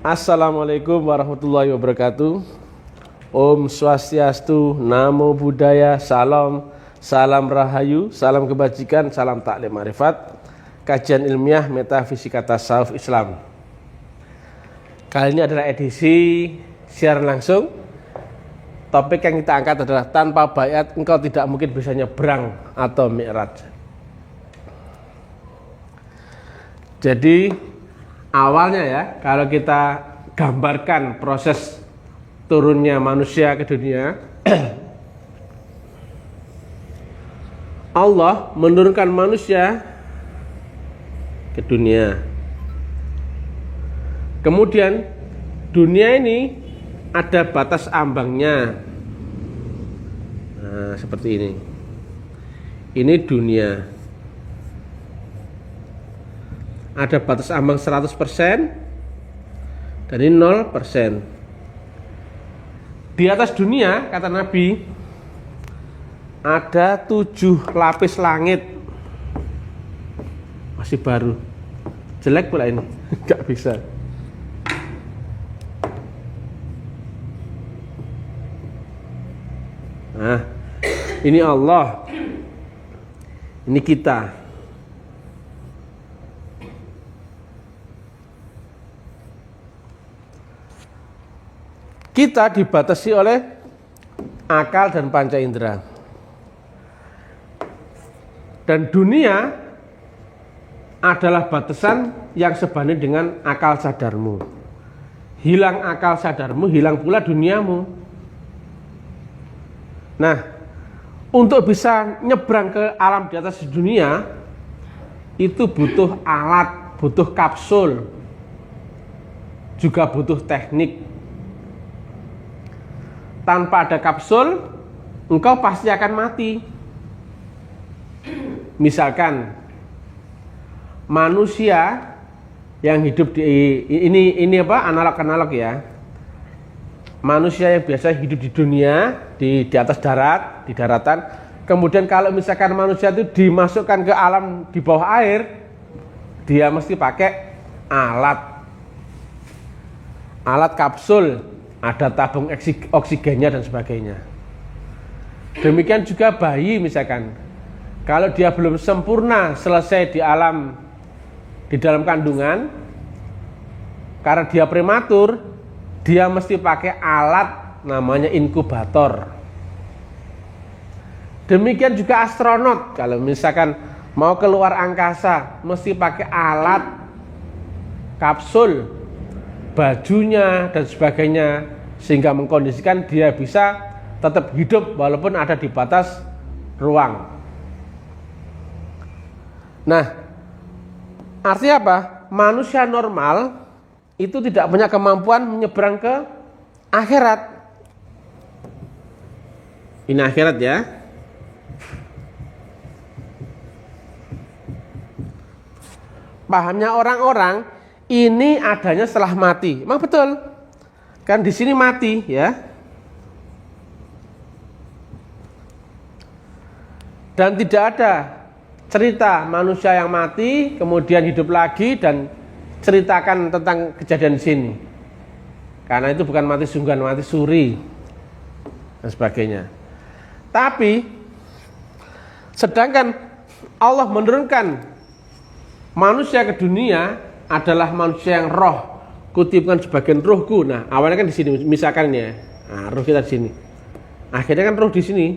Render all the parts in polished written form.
Assalamualaikum warahmatullahi wabarakatuh. Om Swastiastu, Namo Buddhaya, Salam, Salam Rahayu, Salam Kebajikan, Salam Taklim Marifat. Kajian ilmiah Metafisika Tasawuf Islam. Kali ini adalah edisi siaran langsung. Topik yang kita angkat adalah tanpa baiat engkau tidak mungkin bisa nyebrang atau mi'raj. Jadi awalnya ya, kalau kita gambarkan proses turunnya manusia ke dunia, Allah menurunkan manusia ke dunia. Kemudian dunia ini ada batas ambangnya. Nah, seperti ini. Ini dunia. Ada batas ambang 100% dan ini 0%. Di atas dunia, kata Nabi, ada 7 lapis langit. Masih baru. Jelek pula ini. Gak bisa. Nah, ini Allah. Ini kita. Kita dibatasi oleh akal dan panca indera. Dan dunia adalah batasan yang sebanding dengan akal sadarmu. Hilang akal sadarmu, hilang pula duniamu. Nah, untuk bisa nyebrang ke alam di atas dunia, itu butuh alat, butuh kapsul, juga butuh teknik. Tanpa ada kapsul, engkau pasti akan mati. Misalkan manusia yang hidup di ini analog ya. Manusia yang biasa hidup di dunia, di atas darat, di daratan. Kemudian kalau misalkan manusia itu dimasukkan ke alam di bawah air, dia mesti pakai alat kapsul. Ada tabung oksigennya dan sebagainya. Demikian juga bayi misalkan, kalau dia belum sempurna selesai di dalam kandungan, karena dia prematur, dia mesti pakai alat namanya inkubator. Demikian juga astronot, kalau misalkan mau keluar angkasa, mesti pakai alat kapsul, bajunya dan sebagainya, sehingga mengkondisikan dia bisa tetap hidup walaupun ada di batas ruang. Nah, artinya apa? Manusia normal itu tidak punya kemampuan menyeberang ke akhirat. Ini akhirat ya. Pahamnya orang-orang ini adanya setelah mati. Memang betul. Kan di sini mati ya. Dan tidak ada cerita manusia yang mati kemudian hidup lagi dan ceritakan tentang kejadian di sini. Karena itu bukan mati sungguhan, mati suri dan sebagainya. Tapi sedangkan Allah menurunkan manusia ke dunia adalah manusia yang roh, kutipkan sebagian rohku. Nah, awalnya kan di sini misalkan ya. Nah, roh kita di sini. Akhirnya kan roh di sini.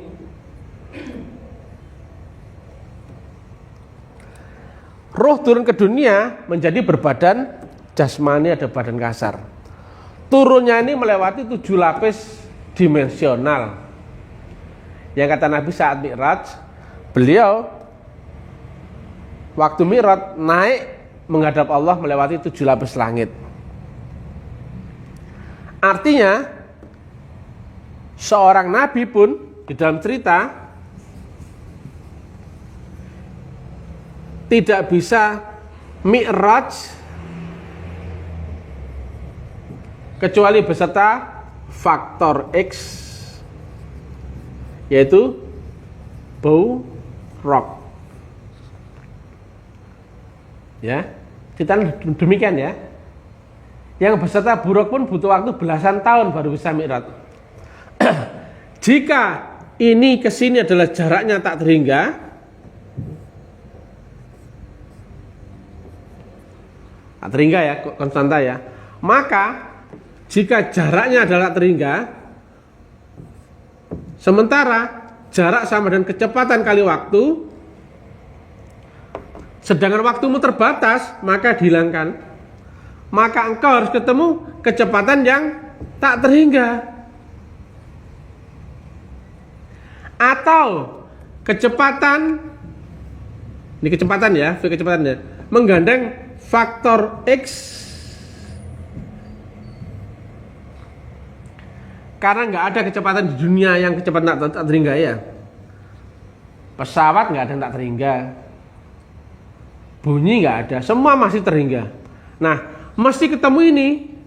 Roh turun ke dunia menjadi berbadan jasmani, ada badan kasar. Turunnya ini melewati 7 lapis dimensional. Yang kata Nabi saat Mi'raj, beliau waktu Mi'raj naik menghadap Allah melewati 7 lapis langit. Artinya seorang nabi pun di dalam cerita tidak bisa mi'raj kecuali beserta faktor X, yaitu bau rock. Ya, cerita demikian ya. Yang beserta Buraq pun butuh waktu belasan tahun baru bisa mi'raj. Jika ini ke sini adalah jaraknya tak terhingga, tak terhingga ya, konstanta ya. Maka jika jaraknya adalah tak terhingga, sementara jarak sama dengan kecepatan kali waktu, sedangkan waktumu terbatas, maka dihilangkan. Maka engkau harus ketemu kecepatan yang tak terhingga. Atau kecepatan, ini kecepatan ya, V kecepatan ya, menggandeng faktor X. Karena nggak ada kecepatan di dunia yang kecepatan tak terhingga ya. Pesawat nggak ada yang tak terhingga, bunyi nggak ada, semua masih terhingga. Nah, mesti ketemu ini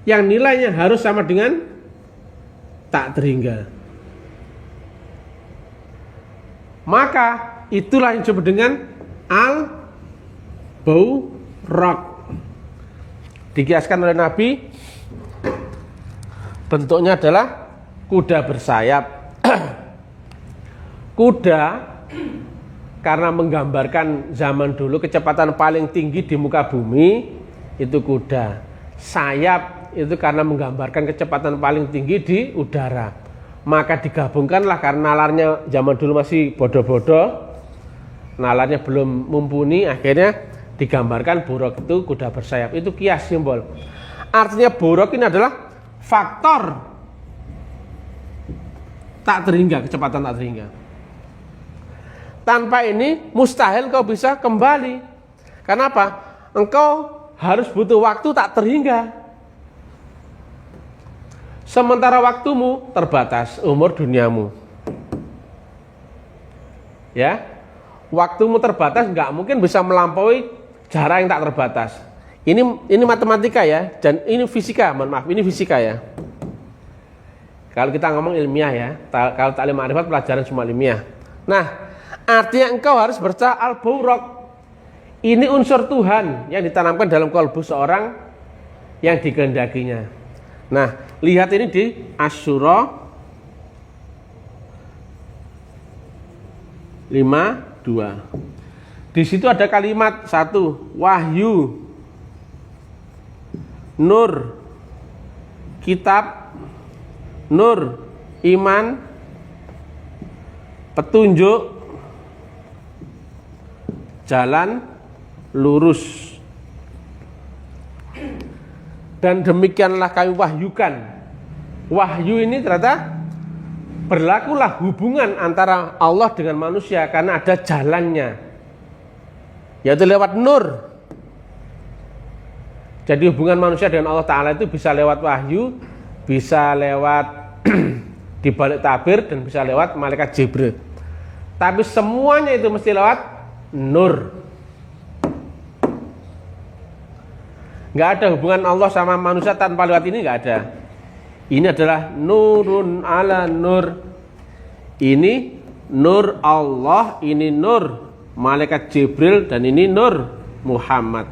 yang nilainya harus sama dengan tak terhingga. Maka itulah yang disebut dengan al-buraq. Dikiaskan oleh Nabi, bentuknya adalah kuda bersayap. Kuda karena menggambarkan zaman dulu kecepatan paling tinggi di muka bumi, itu kuda. Sayap itu karena menggambarkan kecepatan paling tinggi di udara. Maka digabungkanlah, karena nalarnya zaman dulu masih bodoh-bodoh, nalarnya belum mumpuni, akhirnya digambarkan buraq itu kuda bersayap. Itu kias simbol. Artinya buraq ini adalah faktor tak terhingga, kecepatan tak terhingga. Tanpa ini mustahil kau bisa kembali. Kenapa? Engkau harus butuh waktu tak terhingga. Sementara waktumu terbatas, umur duniamu. Ya, waktumu terbatas, nggak mungkin bisa melampaui jarak yang tak terbatas. Ini matematika ya, dan ini fisika, mohon maaf, ini fisika ya. Kalau kita ngomong ilmiah ya, kalau taklim ma'rifat pelajaran semua ilmiah. Nah, artinya engkau harus baca al-buraq. Ini unsur Tuhan yang ditanamkan dalam kalbu seorang yang dikehendakinya. Nah, lihat ini di Asy-Syura 5:2. Di situ ada kalimat satu, wahyu, nur, kitab, nur, iman, petunjuk, jalan lurus. Dan demikianlah kami wahyukan. Wahyu ini ternyata berlakulah hubungan antara Allah dengan manusia karena ada jalannya, yaitu lewat nur. Jadi hubungan manusia dengan Allah Ta'ala itu bisa lewat wahyu, bisa lewat dibalik tabir, dan bisa lewat malaikat Jibril. Tapi semuanya itu mesti lewat nur. Nggak ada hubungan Allah sama manusia tanpa lewat ini, nggak ada. Ini adalah nurun ala nur. Ini nur Allah, ini nur malaikat Jibril, dan ini nur Muhammad.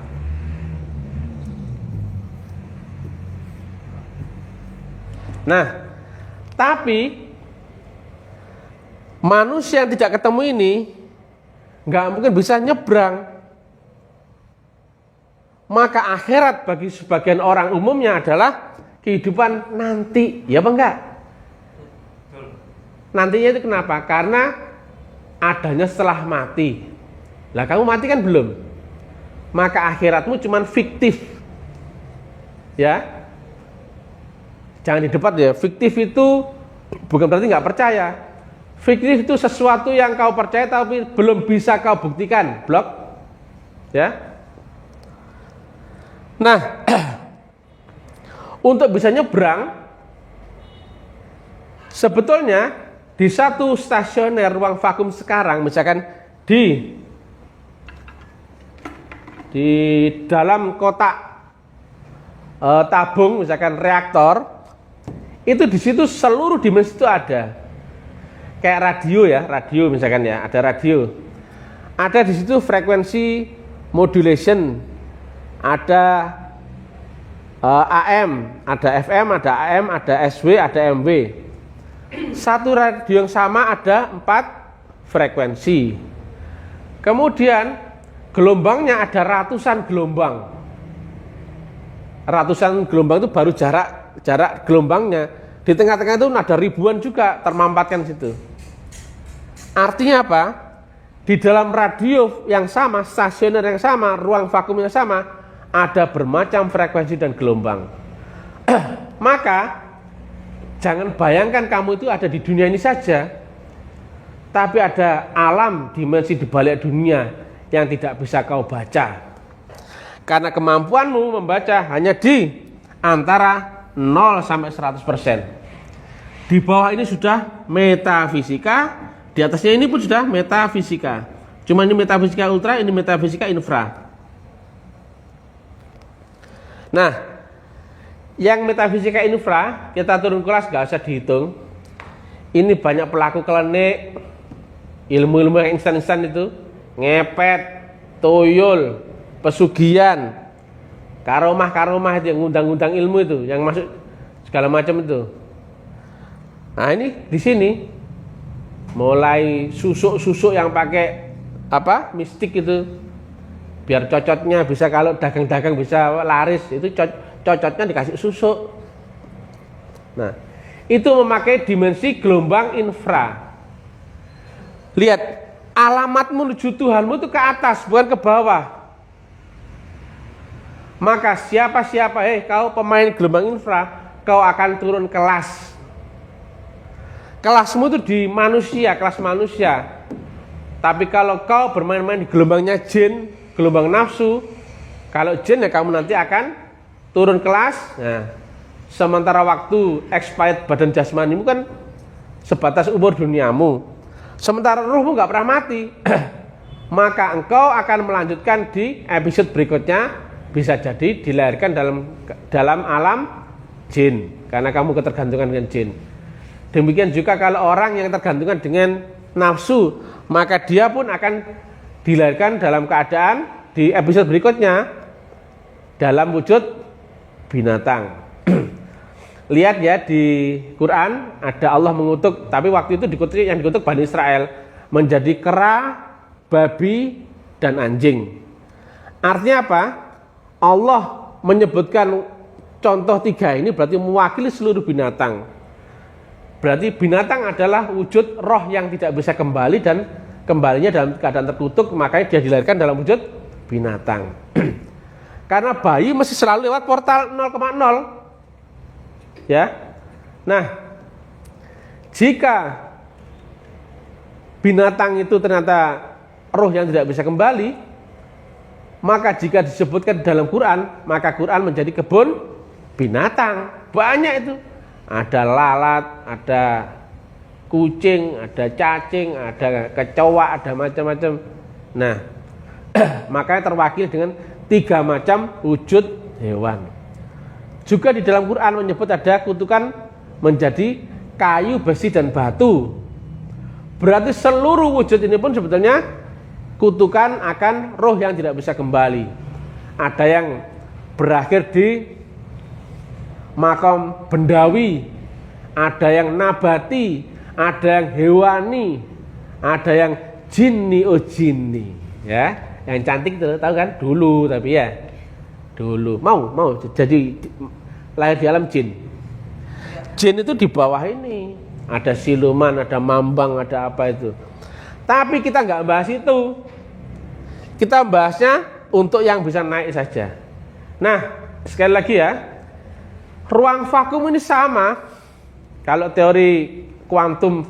Nah, tapi manusia yang tidak ketemu ini nggak mungkin bisa nyebrang. Maka akhirat bagi sebagian orang umumnya adalah kehidupan nanti, ya apa enggak? Nantinya itu kenapa? Karena adanya setelah mati. Lah kamu mati kan belum? Maka akhiratmu cuman fiktif. Ya. Jangan didebat ya. Fiktif itu bukan berarti nggak percaya. Fiktif itu sesuatu yang kau percaya tapi belum bisa kau buktikan. Blok. Ya. Nah, untuk bisa nyebrang, sebetulnya di satu stasioner ruang vakum sekarang, misalkan di dalam kotak tabung, misalkan reaktor, itu di situ seluruh dimensi itu ada. Kayak radio ya, radio misalkan ya, ada radio. Ada di situ frekuensi modulation, ada AM, ada FM, ada AM, ada SW, ada MW. Satu radio yang sama ada 4 frekuensi. Kemudian gelombangnya ada ratusan gelombang. Ratusan gelombang itu baru jarak gelombangnya. Di tengah-tengah itu ada ribuan juga termampatkan situ. Artinya apa? Di dalam radio yang sama, stasioner yang sama, ruang vakum yang sama, ada bermacam frekuensi dan gelombang. Maka jangan bayangkan kamu itu ada di dunia ini saja, tapi ada alam dimensi di balik dunia yang tidak bisa kau baca. Karena kemampuanmu membaca hanya di antara 0 sampai 100%. Di bawah ini sudah metafisika, di atasnya ini pun sudah metafisika. Cuma ini metafisika ultra, ini metafisika infra. Nah, yang metafisika infra kita turun kelas gak usah dihitung. Ini banyak pelaku klinik, ilmu-ilmu yang instan-instan itu, ngepet, tuyul, pesugihan, karomah itu yang ngundang-ngundang ilmu itu, yang masuk segala macam itu. Nah ini di sini mulai susuk-susuk yang pakai apa mistik itu, biar cocotnya bisa, kalau dagang-dagang bisa laris, itu cocotnya dikasih susuk. Nah itu memakai dimensi gelombang infra. Lihat, alamat menuju Tuhanmu itu ke atas, bukan ke bawah. Maka siapa-siapa, kau pemain gelombang infra, kau akan turun kelas. Kelasmu itu di manusia, kelas manusia. Tapi kalau kau bermain-main di gelombangnya jin, gelombang nafsu, kalau jin ya kamu nanti akan turun kelas. Nah, sementara waktu expired badan jasmanimu kan sebatas umur duniamu. Sementara ruhmu nggak pernah mati. Maka engkau akan melanjutkan di episode berikutnya, bisa jadi dilahirkan dalam alam jin, karena kamu ketergantungan dengan jin. Demikian juga kalau orang yang tergantungan dengan nafsu, maka dia pun akan dilahirkan dalam keadaan di episode berikutnya dalam wujud binatang. Lihat ya, di Quran ada Allah mengutuk, tapi waktu itu yang dikutuk Bani Israel menjadi kera, babi, dan anjing. Artinya apa? Allah menyebutkan contoh 3 ini berarti mewakili seluruh binatang. Berarti binatang adalah wujud roh yang tidak bisa kembali, dan kembalinya dalam keadaan terkutuk, makanya dia dilahirkan dalam wujud binatang. Karena bayi mesti selalu lewat portal 0,0. Ya. Nah, jika binatang itu ternyata roh yang tidak bisa kembali, maka jika disebutkan dalam Quran, maka Quran menjadi kebun binatang. Banyak itu. Ada lalat, ada kucing, ada cacing, ada kecoa, ada macam-macam. Nah, makanya terwakil dengan 3 macam wujud hewan. Juga di dalam Quran menyebut ada kutukan menjadi kayu, besi, dan batu. Berarti seluruh wujud ini pun sebetulnya kutukan akan roh yang tidak bisa kembali. Ada yang berakhir di makam bendawi, ada yang nabati, ada yang hewani, ada yang jinni jinni, ya, yang cantik itu tahu kan dulu, tapi ya dulu mau jadi lahir di alam jin. Jin itu di bawah ini ada siluman, ada mambang, ada apa itu. Tapi kita nggak bahas itu, kita bahasnya untuk yang bisa naik saja. Nah, sekali lagi ya, ruang vakum ini sama. Kalau teori kuantum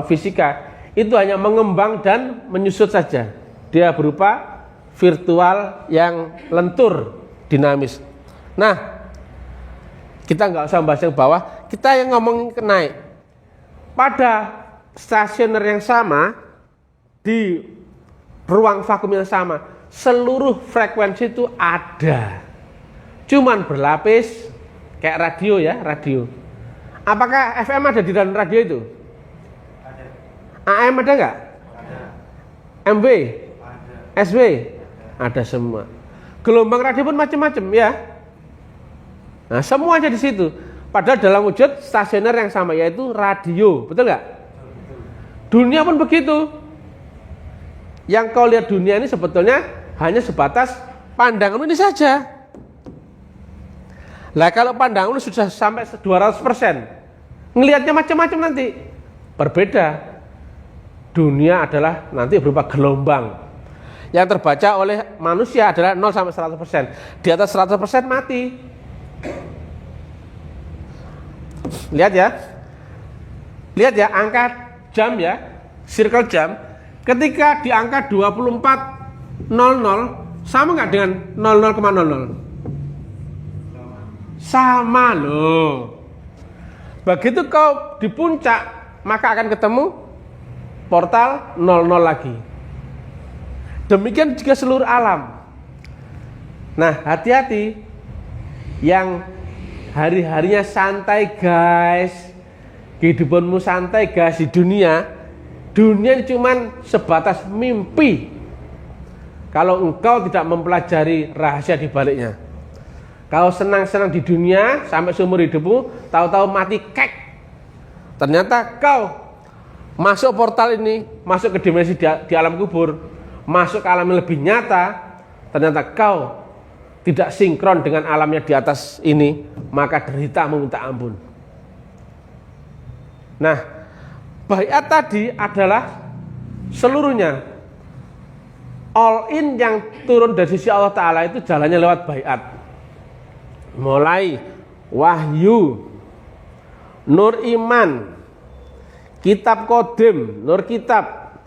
fisika itu hanya mengembang dan menyusut saja. Dia berupa virtual yang lentur, dinamis. Nah, kita nggak usah bahas yang bawah, kita yang ngomong ke naik. Pada stasioner yang sama, di ruang vakum yang sama, seluruh frekuensi itu ada. Cuman berlapis. Kayak radio ya, radio. Apakah FM ada di dalam radio itu? Ada. AM ada nggak? Ada. MW? Ada. SW? Ada semua. Gelombang radio pun macam-macam ya. Nah, semuanya di situ. Padahal dalam wujud stasioner yang sama, yaitu radio. Betul nggak? Dunia pun begitu. Yang kau lihat dunia ini sebetulnya hanya sebatas pandangan ini saja. Lah kalau pandangan sudah sampai 200%, ngelihatnya macam-macam nanti. Berbeda. Dunia adalah nanti berupa gelombang. Yang terbaca oleh manusia adalah 0 sampai 100%. Di atas 100% mati. Lihat ya angka jam ya, circle jam. Ketika di angka 24.00 sama nggak dengan 00,00? Sama loh. Begitu kau di puncak, maka akan ketemu portal 00 lagi. Demikian juga seluruh alam. Nah, hati-hati yang hari-harinya santai guys, kehidupanmu santai guys di dunia. Dunia ini cuman sebatas mimpi kalau engkau tidak mempelajari rahasia di baliknya. Kau senang-senang di dunia sampai seumur hidupmu, tahu-tahu mati kek. Ternyata kau masuk portal ini, masuk ke dimensi di alam kubur, masuk ke alam yang lebih nyata. Ternyata kau tidak sinkron dengan alamnya di atas ini, maka deritamu minta ampun. Nah, baiat tadi adalah seluruhnya. All in yang turun dari sisi Allah Ta'ala itu jalannya lewat baiat. Mulai wahyu, nur iman, kitab kodim, nur kitab,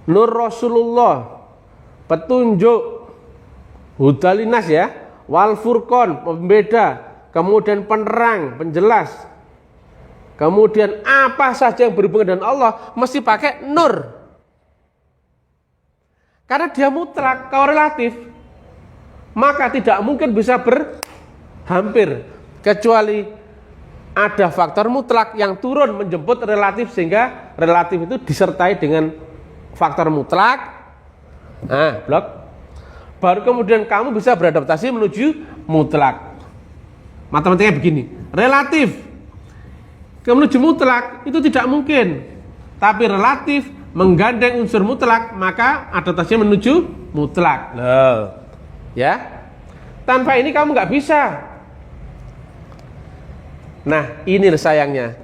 nur Rasulullah, petunjuk, hudalinas ya, wal furqon, pembeda, kemudian penerang, penjelas, kemudian apa saja yang berhubungan dengan Allah mesti pakai nur, karena dia mutlak, kau relatif, maka tidak mungkin bisa berhampir kecuali ada faktor mutlak yang turun menjemput relatif, sehingga relatif itu disertai dengan faktor mutlak. Nah, blok. Baru kemudian kamu bisa beradaptasi menuju mutlak. Matematikanya begini, relatif ke menuju mutlak itu tidak mungkin, tapi relatif menggandeng unsur mutlak, maka adaptasinya menuju mutlak. Loh, ya, tanpa ini kamu nggak bisa. Nah, ini sayangnya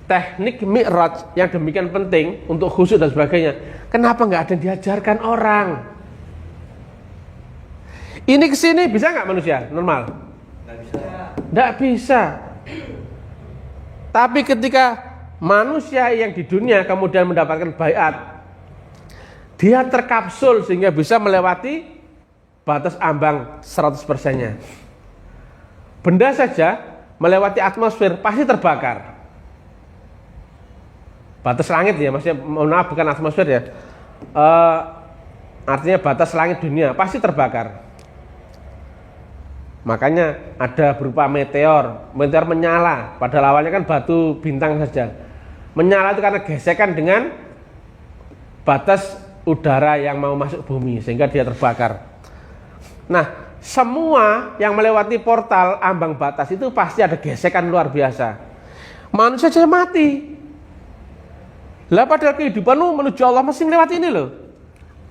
teknik mi'raj yang demikian penting untuk khusyuk dan sebagainya. Kenapa nggak ada yang diajarkan orang? Ini kesini bisa nggak manusia normal? Nggak bisa. Tapi ketika manusia yang di dunia kemudian mendapatkan baiat, dia terkapsul sehingga bisa melewati batas ambang 100%-nya. Benda saja melewati atmosfer pasti terbakar. Batas langit ya, maksudnya mohon maaf bukan atmosfer ya. Artinya batas langit dunia pasti terbakar. Makanya ada berupa meteor menyala. Padahal awalnya kan batu bintang saja. Menyala itu karena gesekan dengan batas udara yang mau masuk bumi sehingga dia terbakar. Nah, semua yang melewati portal ambang batas itu pasti ada gesekan luar biasa. Manusia saja mati. Lah padahal kehidupanmu menuju Allah mesti lewat ini loh.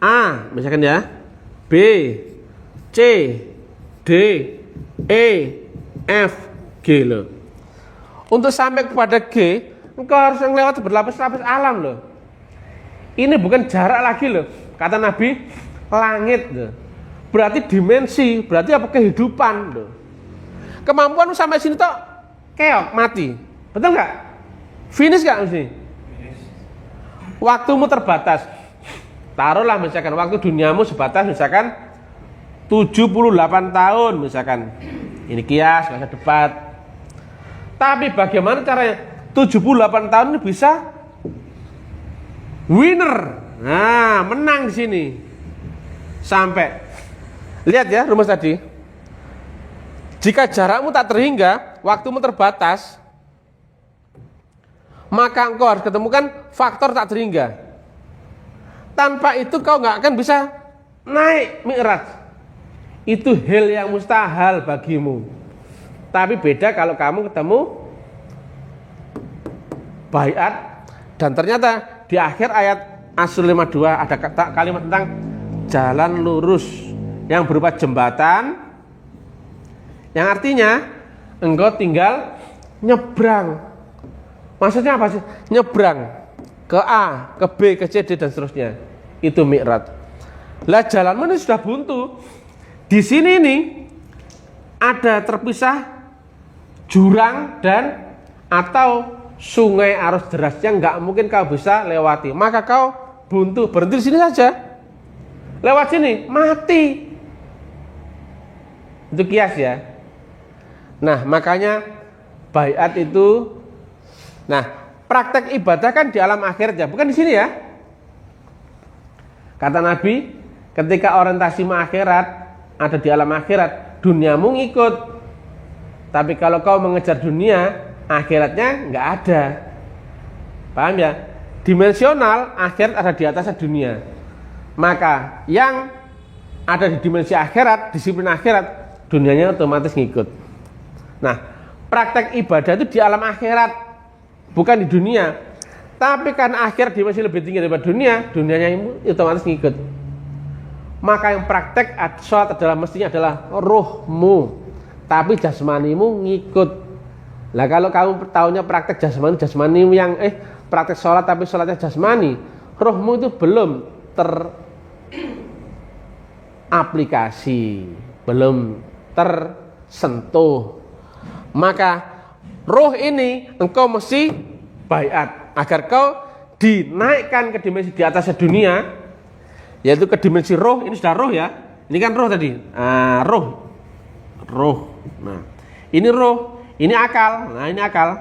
A, misalkan ya. B, C, D, E, F, G loh. Untuk sampai kepada G, engkau harus melewati berlapis-lapis alam loh. Ini bukan jarak lagi loh. Kata Nabi, langit loh. Berarti dimensi, berarti apa kehidupan loh. Kemampuan sampai sini toh keok mati. Betul nggak? Finish nggak mesti? Waktumu terbatas. Taruhlah misalkan waktu duniamu sebatas misalkan 78 tahun misalkan. Ini kias, nggak usah debat. Tapi bagaimana caranya 78 tahun ini bisa winner? Nah, menang di sini. Sampai lihat ya rumus tadi. Jika jarakmu tak terhingga, waktumu terbatas, maka engkau harus ketemukan faktor tak terhingga. Tanpa itu kau nggak akan bisa naik mi'raj. Itu hal yang mustahil bagimu. Tapi beda kalau kamu ketemu baiat dan ternyata di akhir ayat Asr 52 ada kalimat tentang jalan lurus yang berupa jembatan, yang artinya engkau tinggal nyebrang. Maksudnya apa sih? Nyebrang ke A, ke B, ke C, D dan seterusnya. Itu mi'raj. Lah jalanmu ini sudah buntu. Di sini nih ada terpisah jurang dan atau sungai arus deras yang nggak mungkin kau bisa lewati. Maka kau buntu, berhenti di sini saja. Lewat sini mati. Itu kias ya. Nah, makanya baiat itu, nah, praktek ibadah kan di alam akhirat ya, bukan di sini ya. Kata Nabi, ketika orientasi akhirat ada di alam akhirat, duniamu ngikut. Tapi kalau kau mengejar dunia, akhiratnya nggak ada. Paham ya? Dimensional akhirat ada di atas dunia. Maka yang ada di dimensi akhirat, disiplin akhirat, dunianya otomatis ngikut. Nah, praktek ibadah itu di alam akhirat, bukan di dunia. Tapi karena akhirat dimensi lebih tinggi daripada dunia, dunianya otomatis ngikut. Maka yang praktek sholat adalah mestinya adalah ruhmu, tapi jasmanimu ngikut. Lah kalau kamu tahunya praktek jasmani yang praktek sholat tapi sholatnya jasmani, ruhmu itu belum teraplikasi, belum tersentuh. Maka roh ini engkau mesti baiat agar kau dinaikkan ke dimensi di atasnya dunia, yaitu ke dimensi roh. Ini sudah roh ya, ini kan roh tadi. Roh. Nah, ini roh, ini akal. Nah, ini akal.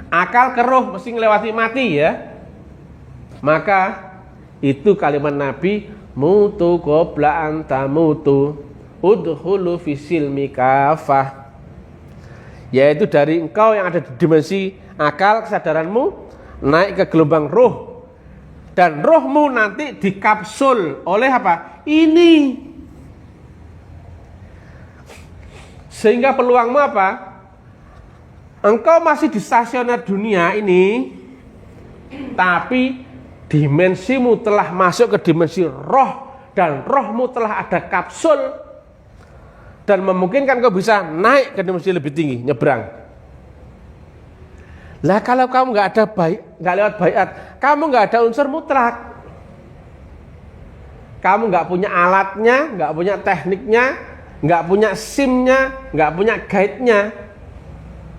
Akal ke roh mesti melewati mati ya. Maka itu kalimat Nabi, mutu qabla an tamutu udkhulu fisilmi kafah. Yaitu dari engkau yang ada di dimensi akal kesadaranmu naik ke gelombang roh, dan rohmu nanti dikapsul oleh apa? Ini. Sehingga peluangmu apa? Engkau masih di stasioner dunia ini, tapi dimensimu telah masuk ke dimensi roh, dan rohmu telah ada kapsul dan memungkinkan kau bisa naik ke dimensi lebih tinggi, nyebrang. Lah kalau kamu nggak ada nggak lewat baiat, kamu nggak ada unsur mutlak. Kamu nggak punya alatnya, nggak punya tekniknya, nggak punya SIM-nya, nggak punya guide-nya,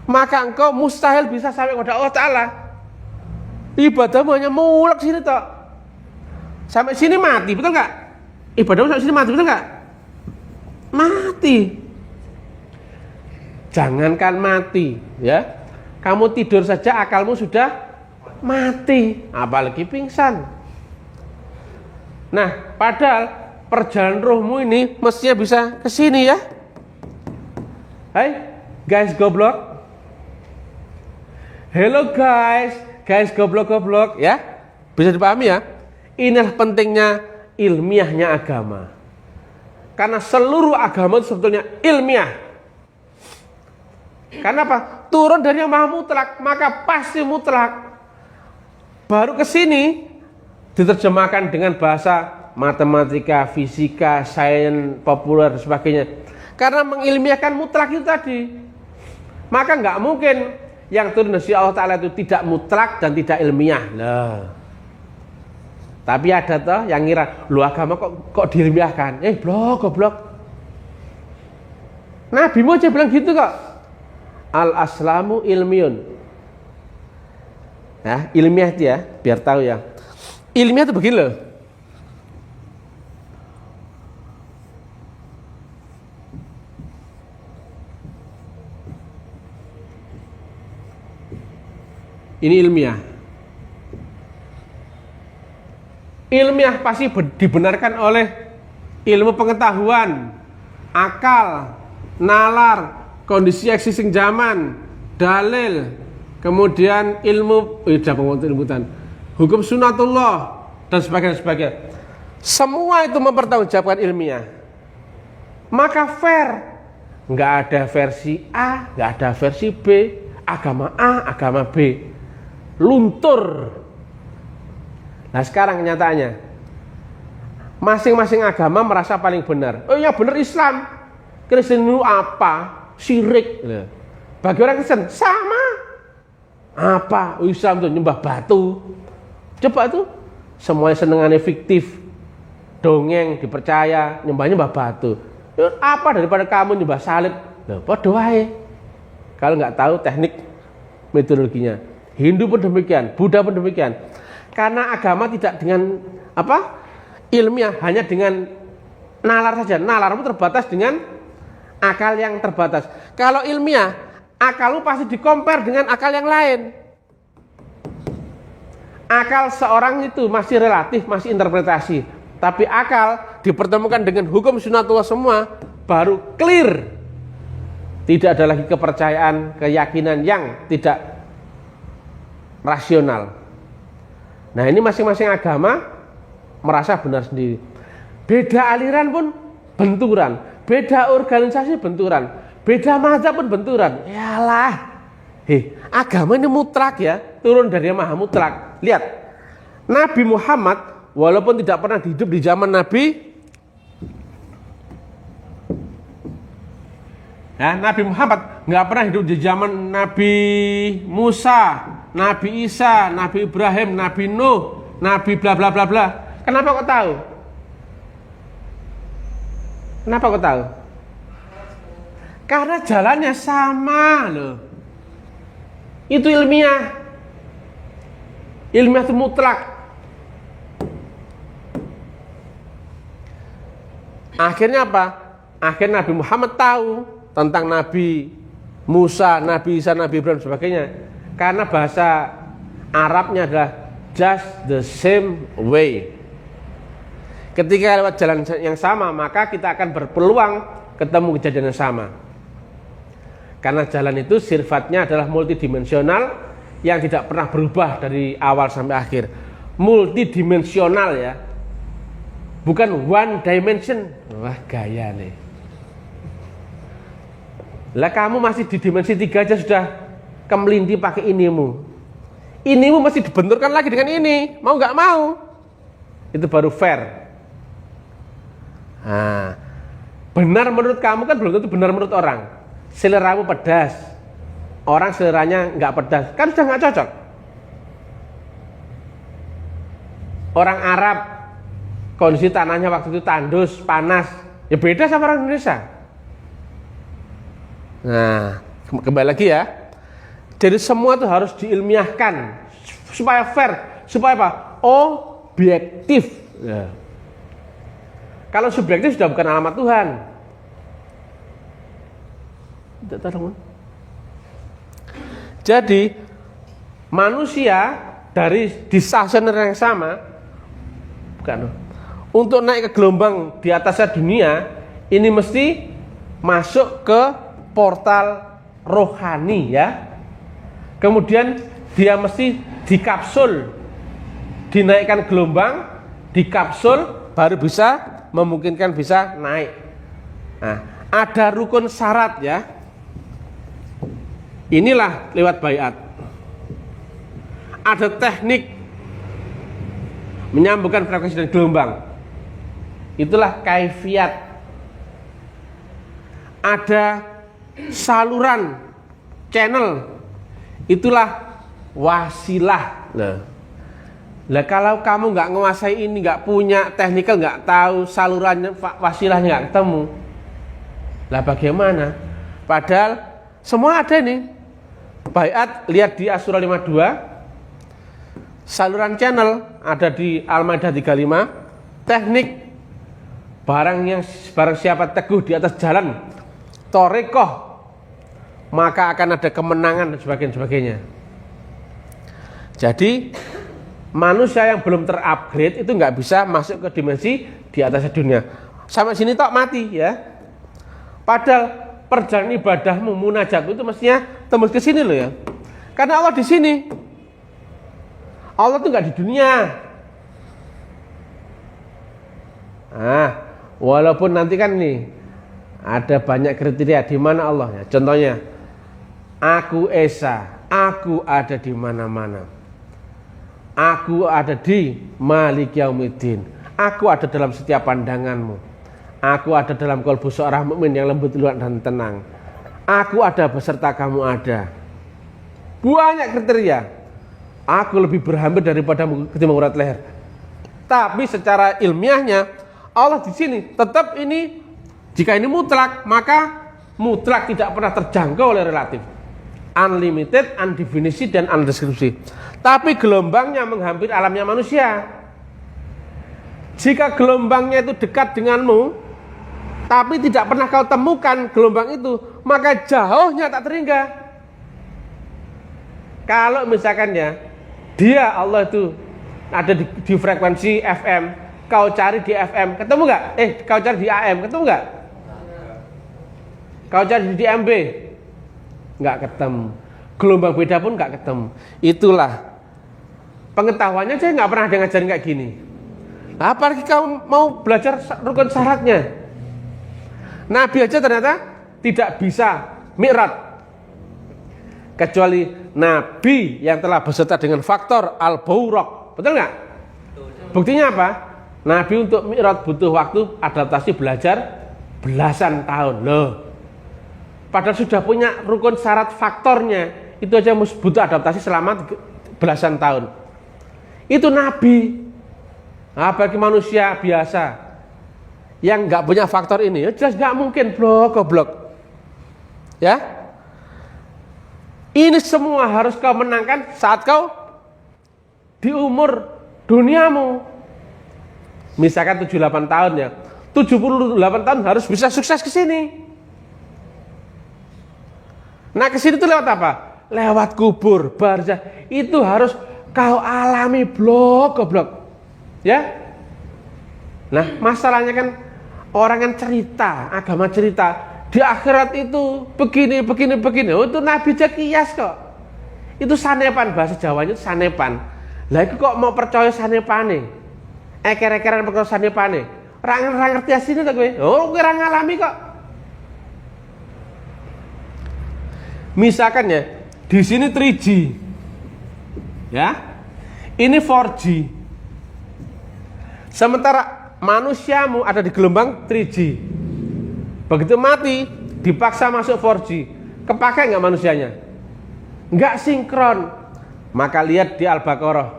maka engkau mustahil bisa sampai kepada Allah Ta'ala. Ibadahmu hanya mulak sini toh, sampai sini mati, betul nggak? Ibadahmu sampai sini mati, betul nggak? Mati. Jangankan mati, ya, kamu tidur saja akalmu sudah mati, apalagi pingsan. Nah, padahal perjalanan rohmu ini mestinya bisa ke sini ya. Hai, guys goblok. Hello guys goblok ya. Bisa dipahami ya. Inilah pentingnya ilmiahnya agama. Karena seluruh agama itu sebetulnya ilmiah. Karena apa? Turun dari yang maha mutlak, maka pasti mutlak. Baru ke sini diterjemahkan dengan bahasa matematika, fisika, sains populer dan sebagainya. Karena mengilmiahkan mutlak itu tadi. Maka nggak mungkin yang turun dari Allah Ta'ala itu tidak mutlak dan tidak ilmiah. Lah. Tapi ada toh yang ngira, lu agama kok diilmiahkan? Goblok. Nabi mu aja bilang gitu kok. Al-aslamu ilmiun. Nah, ilmiah itu ya, biar tahu ya. Ilmiah itu begini loh. Ini ilmiah. Ilmiah pasti dibenarkan oleh ilmu pengetahuan, akal, nalar, kondisi existing zaman, dalil, kemudian ilmu hukum sunatullah dan sebagainya. Semua itu mempertanggungjawabkan ilmiah. Maka fair nggak ada versi A, nggak ada versi B, agama A, agama B, luntur. Nah sekarang kenyataannya, masing-masing agama merasa paling benar. Oh yang benar Islam, Kristen itu apa? Syirik. Bagi orang Kristen sama. Apa? Islam itu nyembah batu. Coba tuh, semuanya senengannya fiktif, dongeng, dipercaya, nyembah batu. Apa daripada kamu nyembah salib? Loh, podo wae. Kalau nggak tahu teknik metodologinya. Hindu pun demikian, Buddha pun demikian. Karena agama tidak dengan apa? Ilmiah, hanya dengan nalar saja. Nalarmu terbatas dengan akal yang terbatas. Kalau ilmiah, akalmu pasti dikompar dengan akal yang lain. Akal seorang itu masih relatif, masih interpretasi. Tapi akal dipertemukan dengan hukum sunatullah semua, baru clear. Tidak ada lagi kepercayaan, keyakinan yang tidak rasional. Nah ini masing-masing agama merasa benar sendiri. Beda aliran pun benturan, beda organisasi benturan, beda mazhab pun benturan. Yalah, agama ini mutlak ya, turun dari yang maha mutlak. Lihat, Nabi Muhammad walaupun tidak pernah hidup di zaman Nabi, ya, Nabi Muhammad nggak pernah hidup di zaman Nabi Musa, Nabi Isa, Nabi Ibrahim, Nabi Nuh, Nabi bla bla bla bla. Kenapa kok tahu? Kenapa kok tahu? Karena jalannya sama loh. Itu ilmiah. Ilmiah itu mutlak. Akhirnya apa? Akhirnya Nabi Muhammad tahu tentang Nabi Musa, Nabi Isa, Nabi Ibrahim dan sebagainya. Karena bahasa Arabnya adalah just the same way. Ketika lewat jalan yang sama, maka kita akan berpeluang ketemu kejadian yang sama. Karena jalan itu sifatnya adalah multidimensional yang tidak pernah berubah dari awal sampai akhir. Multidimensional ya, bukan one dimension. Wah gaya nih. Lah kamu masih di dimensi 3 aja sudah kemelinti pakai inimu. Inimu masih dibenturkan lagi dengan ini, mau nggak mau. Itu baru fair. Nah, benar menurut kamu kan belum tentu benar menurut orang. Seleramu pedas, orang seleranya nggak pedas, kan sudah nggak cocok. Orang Arab, kondisi tanahnya waktu itu tandus, panas, ya beda sama orang Indonesia. Nah, kembali lagi ya. Jadi semua itu harus diilmiahkan supaya fair, supaya apa? Objektif. Ya. Kalau subjektif sudah bukan alamat Tuhan. Jadi manusia dari di stasioner yang sama, bukan, untuk naik ke gelombang di atasnya dunia, ini mesti masuk ke portal rohani ya. Kemudian dia mesti dikapsul, dinaikkan gelombang, dikapsul, baru bisa memungkinkan bisa naik. Nah, ada rukun syarat ya. Inilah lewat baiat. Ada teknik menyambungkan frekuensi dan gelombang. Itulah kaifiat. Ada saluran channel. Itulah wasilah. Nah, kalau kamu nggak menguasai ini, nggak punya technical, nggak tahu salurannya, wasilahnya nggak ketemu, lah bagaimana? Padahal semua ada nih. Baiat lihat di Asura 52, saluran channel ada di Al-Maidah 35, teknik barang siapa teguh di atas jalan Torekoh, maka akan ada kemenangan dan sebagainya. Jadi manusia yang belum terupgrade itu nggak bisa masuk ke dimensi di atas dunia. Sampai sini tok mati ya. Padahal perjalanan ibadahmu, munajatmu itu mestinya tembus ke sini loh ya. Karena Allah di sini. Allah tuh nggak di dunia. Nah, walaupun nanti kan nih Ada banyak kriteria di mana Allah. Contohnya, aku Esa, aku ada di mana-mana. Aku ada di Malik Yaumiddin. Aku ada dalam setiap pandanganmu. Aku ada dalam kalbu seorang mukmin yang lembut luak dan tenang. Aku ada beserta kamu ada. Banyak kriteria. Aku lebih berhampir daripadamu ketimbang urat leher. Tapi secara ilmiahnya Allah di sini tetap ini, jika ini mutlak, maka mutlak tidak pernah terjangkau oleh relatif. Unlimited, undefinisi, dan undeskripsi. Tapi gelombangnya menghampiri alamnya manusia. Jika gelombangnya itu dekat denganmu, tapi tidak pernah kau temukan gelombang itu, maka jauhnya tak terhingga. Kalau misalkan ya, dia Allah itu ada di frekuensi FM, kau cari di FM, ketemu nggak? Kau cari di AM, ketemu nggak? Kau cari di MB, nggak ketemu. Gelombang beda pun nggak ketemu. Itulah pengetahuannya, saya nggak pernah ada ngajarin kayak gini. Apalagi kau mau belajar rukun syaratnya. Nabi aja ternyata tidak bisa mi'raj, kecuali Nabi yang telah beserta dengan faktor al-buraq. Betul nggak? Buktinya apa? Nabi untuk mi'raj butuh waktu adaptasi belajar belasan tahun. Loh, padahal sudah punya rukun syarat faktornya, itu aja butuh adaptasi selama belasan tahun. Itu Nabi. Nah, bagi manusia biasa yang nggak punya faktor ini, ya jelas nggak mungkin, goblok. Ya, ini semua harus kau menangkan saat kau di umur duniamu. Misalkan 78 tahun ya, 78 tahun harus bisa sukses ke sini. Nah, ke sini itu lewat apa? Lewat kubur, barzah. Itu harus kau alami, goblok. Ya. Nah, masalahnya kan orang kan cerita, agama cerita, di akhirat itu begini. Oh, itu Nabi aja kias kok. Itu sanepan, bahasa Jawanya itu sanepan. Lah itu kok mau percaya sanepane? Eker-ekeran perkara sanepane. Ora ngerti asine to kowe. Oh, kowe ora ngalami kok. Misalkan ya, di sini 3G. Ya. Ini 4G. Sementara manusiamu ada di gelombang 3G. Begitu mati, dipaksa masuk 4G. Kepakai nggak manusianya? Nggak sinkron. Maka lihat di Al-Baqarah.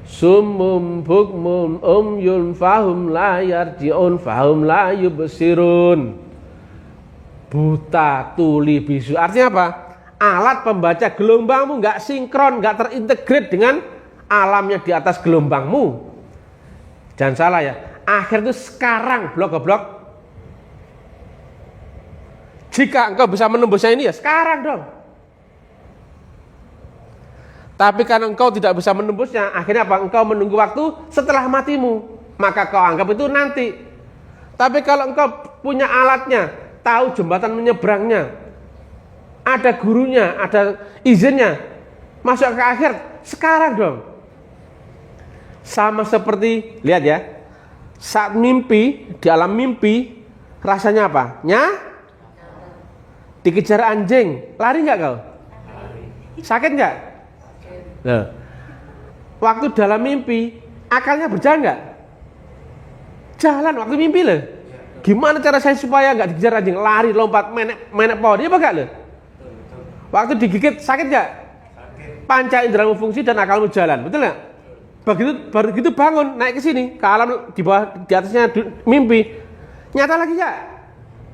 Summum bukmum umyun fahum la yarji'un fahum la yubsirun. Buta, tuli, bisu. Artinya apa? Alat pembaca gelombangmu nggak sinkron, nggak terintegrate dengan alamnya di atas gelombangmu. Jangan salah ya, akhir itu sekarang, goblok. Jika engkau bisa menembusnya ini ya sekarang dong. Tapi karena engkau tidak bisa menembusnya, akhirnya apa? Engkau menunggu waktu setelah matimu, maka kau anggap itu nanti. Tapi kalau engkau punya alatnya, tahu jembatan menyeberangnya, ada gurunya, ada izinnya, masuk ke akhir sekarang dong. Sama seperti, lihat ya, saat mimpi, di alam mimpi, rasanya apa? Dikejar anjing, lari nggak kau? Sakit nggak? Nah, waktu dalam mimpi, akalnya berjalan nggak? Jalan waktu mimpi loh. Gimana cara saya supaya nggak dikejar anjing? Lari, lompat, menek pohon, dia apa nggak loh? Waktu digigit, sakit nggak? Panca inderamu fungsi dan akalmu jalan, betul nggak? Begitu bangun, naik ke sini, ke alam di bawah, di atasnya mimpi. Nyata lagi nggak?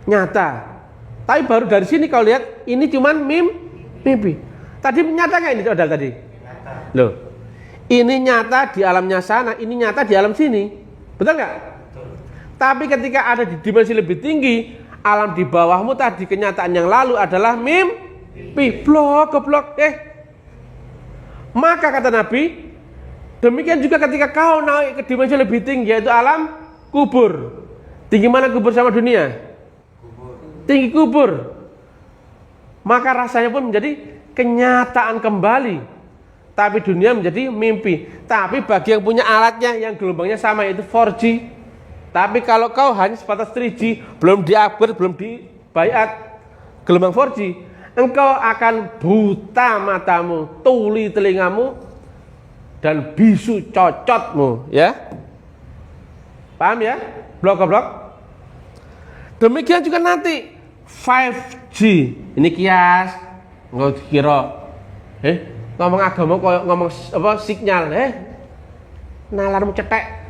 Nyata. Tapi baru dari sini kau lihat, ini cuman mimpi. Tadi nyata nggak ini saudara tadi? Nyata. Loh, ini nyata di alamnya sana, ini nyata di alam sini, betul nggak? Betul. Tapi ketika ada di dimensi lebih tinggi, alam di bawahmu tadi, kenyataan yang lalu adalah mimpi. Goblok. Maka kata Nabi, demikian juga ketika kau naik ke dimensi lebih tinggi, yaitu alam kubur. Tinggi mana kubur sama dunia? Tinggi kubur. Maka rasanya pun menjadi kenyataan kembali. Tapi dunia menjadi mimpi. Tapi bagi yang punya alatnya yang gelombangnya sama, yaitu 4G. Tapi kalau kau hanya sebatas 3G, belum di-upgrade, belum di baiat gelombang 4G, engkau akan buta matamu, tuli telingamu, dan bisu cocotmu, ya. Paham ya? Blok-blok. Demikian juga nanti 5G. Ini kias, nggak kira, ngomong agama kok ngomong apa sinyal, nalarmu cetek.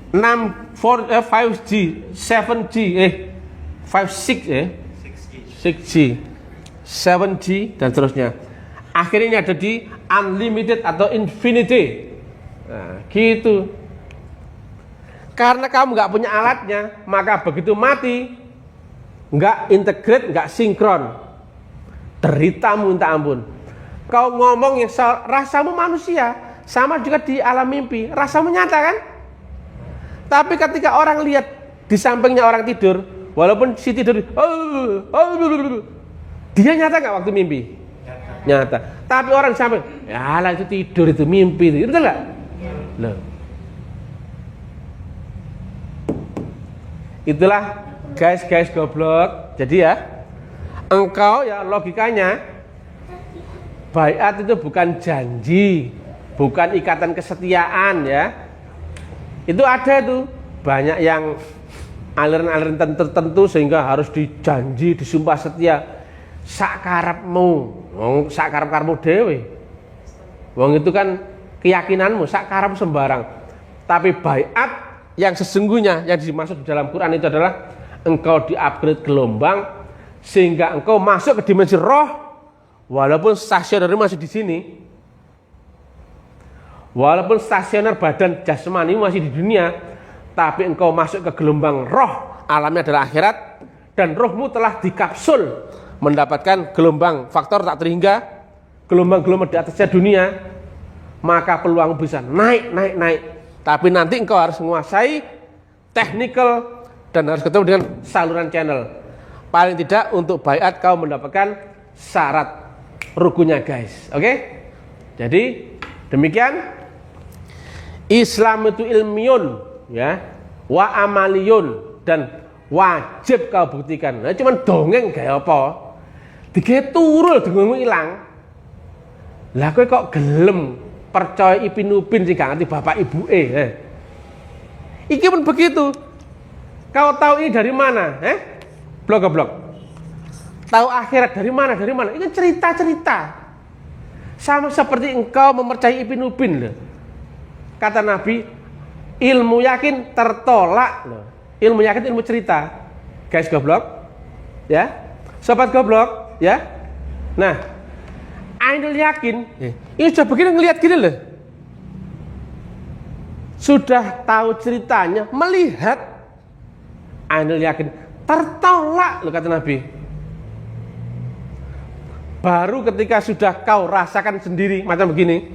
5G, 7G, 6G, 7G dan seterusnya. Akhirnya ini ada di unlimited atau infinity. Nah, gitu. Karena kamu nggak punya alatnya, maka begitu mati, nggak integrate, nggak sinkron, deritamu minta ampun. Kau ngomong yang rasamu manusia, sama juga di alam mimpi, rasamu nyata kan? Tapi ketika orang lihat di sampingnya orang tidur, walaupun si tidur, dia nyata nggak waktu mimpi? Nyata. Tapi orang di samping, ya lah itu tidur, itu mimpi, itu betul nggak? Loh. Itulah guys goblok. Jadi ya, engkau ya logikanya, baiat itu bukan janji, bukan ikatan kesetiaan ya. Itu ada tuh banyak yang aliran-aliran tertentu sehingga harus dijanji, disumpah setia. Sakarepmu, wong sakarep-karepmu dhewe. Wong itu kan keyakinanmu, sakarep sembarang. Tapi baiat yang sesungguhnya yang dimaksud di dalam Quran itu adalah engkau di-upgrade gelombang sehingga engkau masuk ke dimensi roh walaupun stasioner masih di sini. Walaupun stasioner badan jasmani masih di dunia, tapi engkau masuk ke gelombang roh, alamnya adalah akhirat, dan rohmu telah dikapsul mendapatkan gelombang faktor tak terhingga, gelombang-gelombang di atasnya dunia, maka peluang bisa naik. Tapi nanti engkau harus menguasai technical dan harus ketemu dengan saluran channel. Paling tidak untuk baiat kau mendapatkan syarat rukunnya guys. Oke? Jadi demikian Islam itu ilmiun ya, wa amaliyun, dan wajib kau buktikan. Nah cuman dongeng kayak apa? Dikira turul dengengmu ilang. Lah kowe kok gelem percaya Ipin Upin sih gak ngerti bapak ibu Iki pun begitu. Kau tahu ini dari mana? Blok-blok. Tahu akhirat dari mana? Dari mana? Ini cerita-cerita. Sama seperti engkau mempercayai Ipin Upin loh. Kata Nabi, ilmu yakin tertolak loh. Ilmu yakin ilmu cerita. Guys goblok. Ya. Sobat goblok, ya. Nah, ainul yakin, ini sudah begini ngelihat gini loh. Sudah tahu ceritanya, melihat ainul yakin tertolak loh kata Nabi. Baru ketika sudah kau rasakan sendiri macam begini,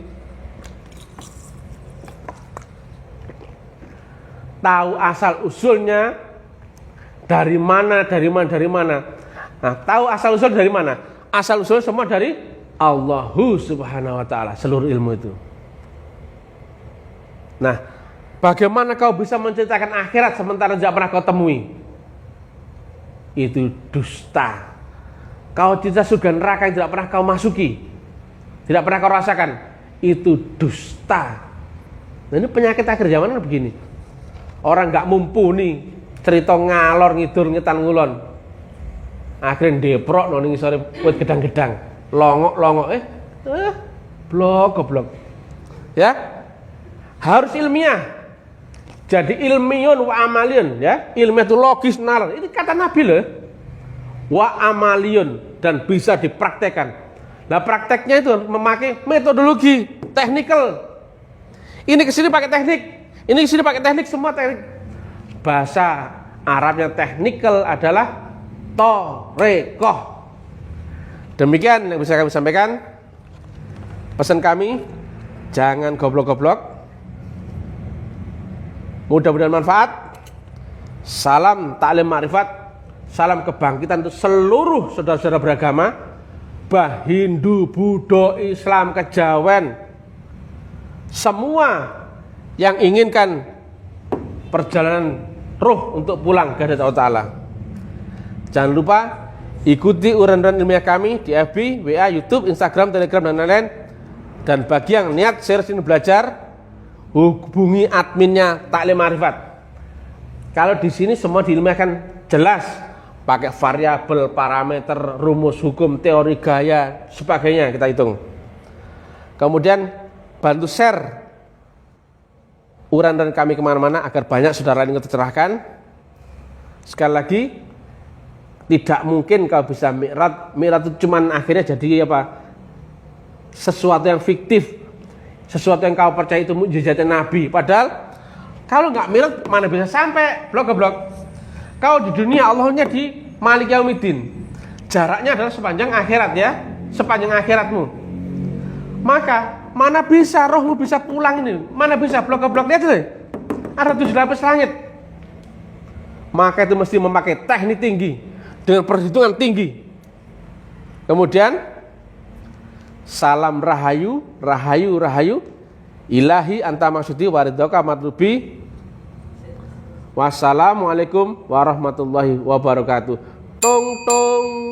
tahu asal usulnya dari mana. Nah, tahu asal usul dari mana? Asal usul semua dari Allahu Subhanahu wa ta'ala, seluruh ilmu itu. Nah, bagaimana kau bisa menceritakan akhirat sementara tidak pernah kau temui? Itu dusta. Kau cerita surga neraka yang tidak pernah kau masuki, tidak pernah kau rasakan, itu dusta. Nah, ini penyakit akhir zaman begini. Orang nggak mumpuni cerita ngalor ngidur ngetan ngulon, akhirnya deprok noni sore wit gedang-gedang, longok blok ya. Harus ilmiah. Jadi ilmiun wa amaliyun ya. Ilmiah itu logis nalar. Ini kata Nabi loh. Wa amaliyun, dan bisa dipraktekkan. Nah prakteknya itu memakai metodologi teknikal. Ini kesini pakai teknik, ini kesini pakai teknik, semua teknik. Bahasa Arabnya teknikal adalah torekoh. Demikian yang bisa kami sampaikan. Pesan kami, jangan goblok-goblok. Mudah-mudahan manfaat. Salam taklim ma'rifat, salam kebangkitan untuk seluruh saudara-saudara beragama, bah Hindu, Buddha, Islam, Kejawen, semua yang inginkan perjalanan ruh untuk pulang ke Allah Ta'ala. Jangan lupa ikuti uraian ilmiah kami di FB, WA, YouTube, Instagram, Telegram, dan lain-lain. Dan bagi yang niat serius belajar, hubungi adminnya Taklim Ma'rifat. Kalau di sini semua diilmiahkan jelas, pakai variabel, parameter, rumus, hukum, teori, gaya, sebagainya kita hitung. Kemudian bantu share uraian kami kemana-mana agar banyak saudara lain tercerahkan. Sekali lagi, tidak mungkin kau bisa mi'raj. Mi'raj itu cuman akhirnya jadi apa? Sesuatu yang fiktif, sesuatu yang kau percaya itu mukjizatnya Nabi. Padahal kalau nggak mi'raj mana bisa sampai blok-blok. Kau di dunia, Allahnya di Malik Yaumiddin. Jaraknya adalah sepanjang akhirat ya, sepanjang akhiratmu. Maka mana bisa rohmu bisa pulang ini? Mana bisa blok-blok, lihat deh. Ada 7 lapis langit. Maka itu mesti memakai teknik tinggi dengan perhitungan tinggi. Kemudian salam rahayu, rahayu, rahayu. Ilahi anta maksudi waridhoka matlubi. Wassalamualaikum warahmatullahi wabarakatuh. Tong tong.